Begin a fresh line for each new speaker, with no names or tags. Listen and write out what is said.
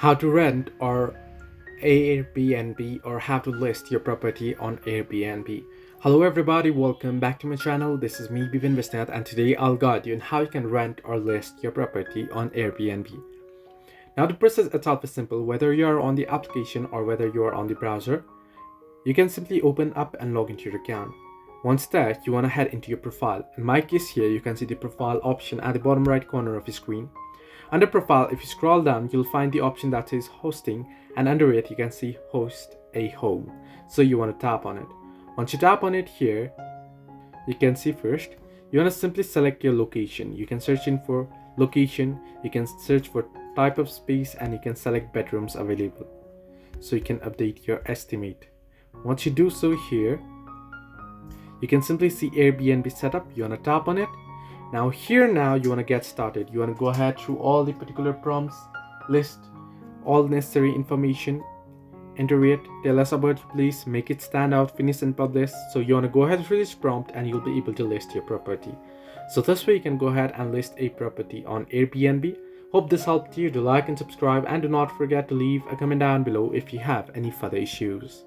how to rent or Airbnb or how to list your property on Airbnb. Hello everybody, welcome back to my channel. This is me Bivin Visnat, and today I'll guide you on how you can rent or list your property on Airbnb. Now the process itself is simple. Whether you are on the application or whether you are on the browser, you can simply open up and log into your account. Once there, you want to head into your profile. In my case here, you can see the profile option at the bottom right corner of your screen. Under profile, if you scroll down, you'll find the option that says hosting, and under it you can see host a home. So you want to tap on it. Once you tap on it here, you can see first, you want to simply select your location. You can search in for location, you can search for type of space, and you can select bedrooms available. So you can update your estimate. Once you do so here, you can simply see Airbnb setup. You want to tap on it. Now you want to get started. You want to go ahead through all the particular prompts, list all necessary information, enter it, tell us about your place, make it stand out, finish and publish. So you want to go ahead through this prompt and you'll be able to list your property. So this way you can go ahead and list a property on Airbnb. Hope this helped you. Do like and subscribe, and do not forget to leave a comment down below if you have any further issues.